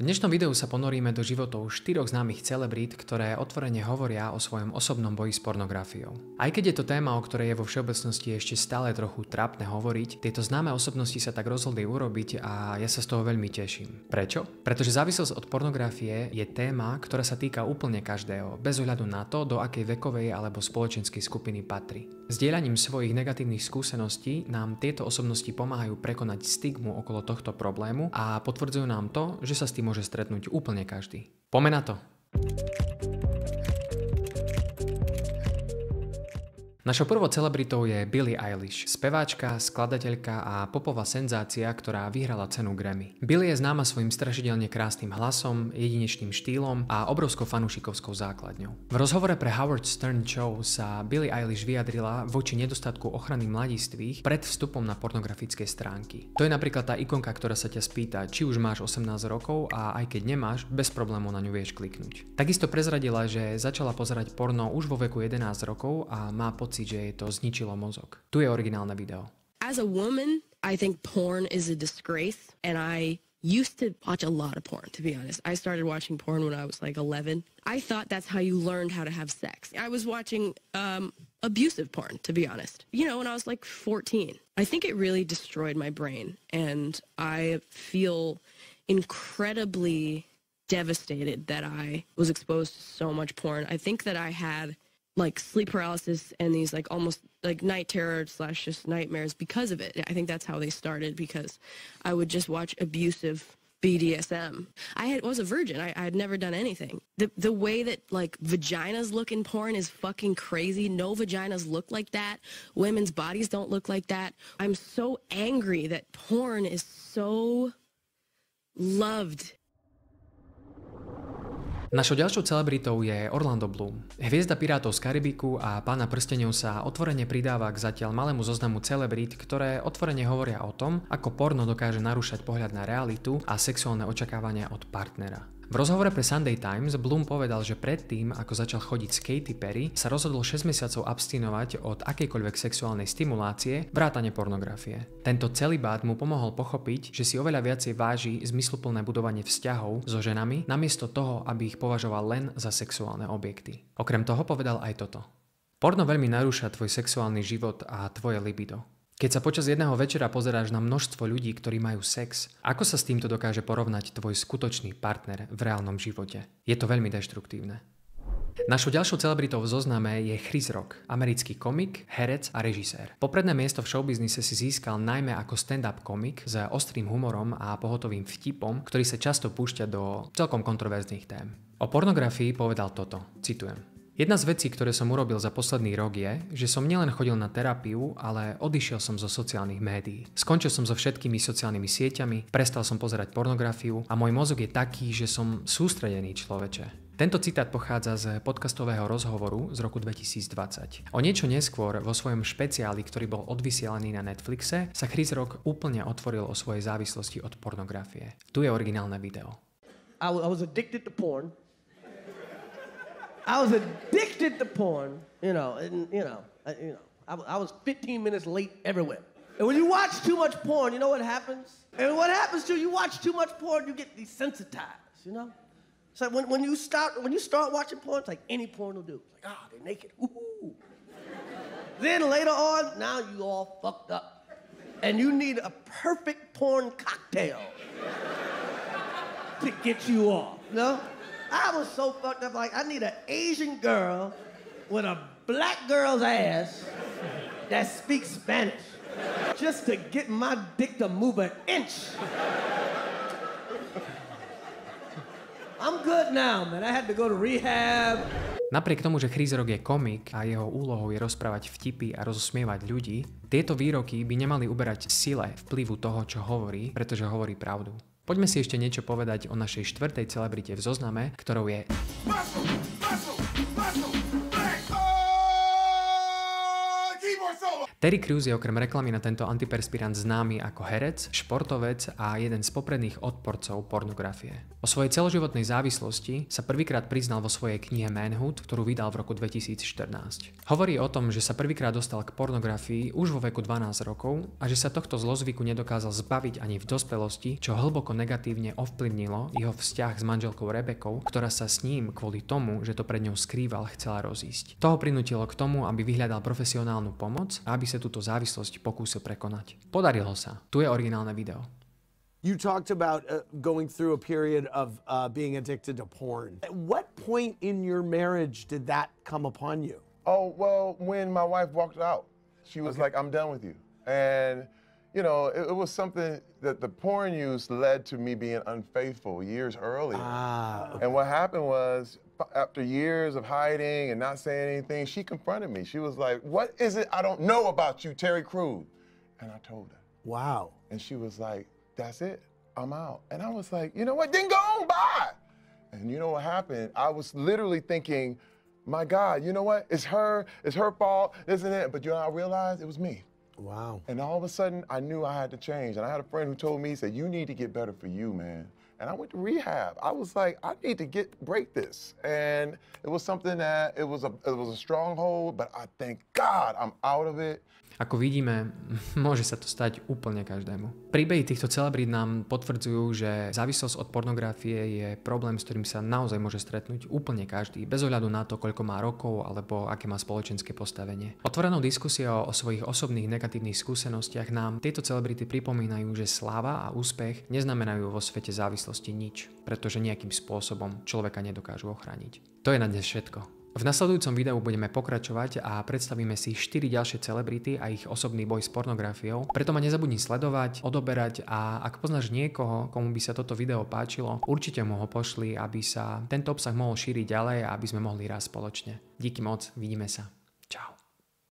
V dnešnom videu sa ponoríme do životov 4 známych celebrít, ktoré otvorene hovoria o svojom osobnom boji s pornografiou. Aj keď je to téma, o ktorej je vo všeobecnosti ešte stále trochu trápne hovoriť, tieto známe osobnosti sa tak rozhodli urobiť a ja sa z toho veľmi teším. Prečo? Pretože závislosť od pornografie je téma, ktorá sa týka úplne každého, bez ohľadu na to, do akej vekovej alebo spoločenskej skupiny patrí. Zdieľaním svojich negatívnych skúseností nám tieto osobnosti pomáhajú prekonať stigmu okolo tohto problému a potvrdzujú nám to, že sa s tým môže stretnúť úplne každý. Poďme na to! Našou prvou celebritou je Billie Eilish, speváčka, skladateľka a popová senzácia, ktorá vyhrala cenu Grammy. Billie je známa svojim strašidelne krásnym hlasom, jedinečným štýlom a obrovskou fanúšikovskou základňou. V rozhovore pre Howard Stern Show sa Billie Eilish vyjadrila voči nedostatku ochrany mladistvých pred vstupom na pornografické stránky. To je napríklad tá ikonka, ktorá sa ťa spýta, či už máš 18 rokov a aj keď nemáš, bez problémov na ňu vieš kliknúť. Takisto prezradila, že začala pozerať porno už vo veku 11 rokov a má pocit, že jej to zničilo mozog. Tu je originálne video. As a woman, I think porn is a disgrace, and I used to watch a lot of porn, to be honest. I started watching porn when I was like 11. I thought that's how you learned how to have sex. I was watching abusive porn, to be honest. You know, when I was like 14. I think it really destroyed my brain, and I feel incredibly devastated that I was exposed to so much porn. I think that I had like sleep paralysis and these like almost like night terror / just nightmares because of it. I think that's how they started, because I would just watch abusive BDSM. I was a virgin. I had never done anything. The way that like vaginas look in porn is fucking crazy. No vaginas look like that. Women's bodies don't look like that. I'm so angry that porn is so loved. Našou ďalšou celebritou je Orlando Bloom. Hviezda Pirátov z Karibiku a Pána prstenov sa otvorene pridáva k zatiaľ malému zoznamu celebrít, ktoré otvorene hovoria o tom, ako porno dokáže narúšať pohľad na realitu a sexuálne očakávania od partnera. V rozhovore pre Sunday Times Bloom povedal, že predtým, ako začal chodiť s Katy Perry, sa rozhodol 6 mesiacov abstinovať od akejkoľvek sexuálnej stimulácie, vrátane pornografie. Tento celibát mu pomohol pochopiť, že si oveľa viacej váži zmysluplné budovanie vzťahov so ženami, namiesto toho, aby ich považoval len za sexuálne objekty. Okrem toho povedal aj toto. Porno veľmi narúša tvoj sexuálny život a tvoje libido. Keď sa počas jedného večera pozeráš na množstvo ľudí, ktorí majú sex, ako sa s týmto dokáže porovnať tvoj skutočný partner v reálnom živote? Je to veľmi deštruktívne. Našou ďalšou celebritou v zozname je Chris Rock, americký komik, herec a režisér. Popredné miesto v showbiznise si získal najmä ako stand-up komik s ostrým humorom a pohotovým vtipom, ktorý sa často púšťa do celkom kontroverzných tém. O pornografii povedal toto, citujem. Jedna z vecí, ktoré som urobil za posledný rok je, že som nielen chodil na terapiu, ale odišiel som zo sociálnych médií. Skončil som so všetkými sociálnymi sieťami, prestal som pozerať pornografiu a môj mozog je taký, že som sústredený človeče. Tento citát pochádza z podcastového rozhovoru z roku 2020. O niečo neskôr vo svojom špeciáli, ktorý bol odvysielaný na Netflixe, sa Chris Rock úplne otvoril o svojej závislosti od pornografie. Tu je originálne video. I was addicted to porn. I was addicted to porn, I was 15 minutes late everywhere. And when you watch too much porn, you know what happens? And what happens to you watch too much porn, you get desensitized, you know? It's like when you start watching porn, it's like any porn will do. It's like, they're naked, ooh. Then later on, now you all fucked up. And you need a perfect porn cocktail to get you off, you know? I was so fucked up, like I need an Asian girl with a black girl's ass that speaks Spanish just to get my dick to move an inch. I'm good now, man. I had to go to rehab. Napriek tomu, že Chris Rock je komik a jeho úlohou je rozprávať vtipy a rozosmievať ľudí, tieto výroky by nemali uberať sile vplyvu toho, čo hovorí, pretože hovorí pravdu. Poďme si ešte niečo povedať o našej štvrtej celebrite v zozname, ktorou je Terry Crews je okrem reklamy na tento antiperspirant známy ako herec, športovec a jeden z popredných odporcov pornografie. O svojej celoživotnej závislosti sa prvýkrát priznal vo svojej knihe Manhood, ktorú vydal v roku 2014. Hovorí o tom, že sa prvýkrát dostal k pornografii už vo veku 12 rokov a že sa tohto zlozvyku nedokázal zbaviť ani v dospelosti, čo hlboko negatívne ovplyvnilo jeho vzťah s manželkou Rebekou, ktorá sa s ním kvôli tomu, že to pred ňou skrýval, chcela rozísť. Toho prinútilo k tomu, aby vyhľadal profesionálnu pomoc a aby sa túto závislosť pokúsil prekonať. Podarilo sa. Tu je originálne video. You talked about going through a period of being addicted to porn. At what point in your marriage did that come upon you? Oh, well, when my wife walked out, she was like, I'm done with you. And, you know, it was something that the porn use led to me being unfaithful years earlier. Okay. And what happened was, after years of hiding and not saying anything, she confronted me. She was like, what is it I don't know about you, Terry Crews? And I told her. Wow. And she was like, that's it, I'm out. And I was like, you know what, then go on, bye. And you know what happened? I was literally thinking, my God, you know what, it's her fault, isn't it? But you know, I realized it was me. Wow. And all of a sudden, I knew I had to change. And I had a friend who told me, he said, you need to get better for you, man. And I went to rehab. I was like, I need to break this. And it was something that, it was a stronghold, but I thank God I'm out of it. Ako vidíme, môže sa to stať úplne každému. Príbehy týchto celebrít nám potvrdzujú, že závislosť od pornografie je problém, s ktorým sa naozaj môže stretnúť úplne každý, bez ohľadu na to, koľko má rokov alebo aké má spoločenské postavenie. Otvorenou diskusiou o svojich osobných negatívnych skúsenostiach nám tieto celebrity pripomínajú, že sláva a úspech neznamenajú vo svete závislosti nič, pretože nejakým spôsobom človeka nedokážu ochrániť. To je na dnes všetko. V nasledujúcom videu budeme pokračovať a predstavíme si 4 ďalšie celebrity a ich osobný boj s pornografiou. Preto ma nezabudni sledovať, odoberať a ak poznáš niekoho, komu by sa toto video páčilo, určite mu ho pošli, aby sa tento obsah mohol šíriť ďalej a aby sme mohli rásť spoločne. Díky moc, vidíme sa.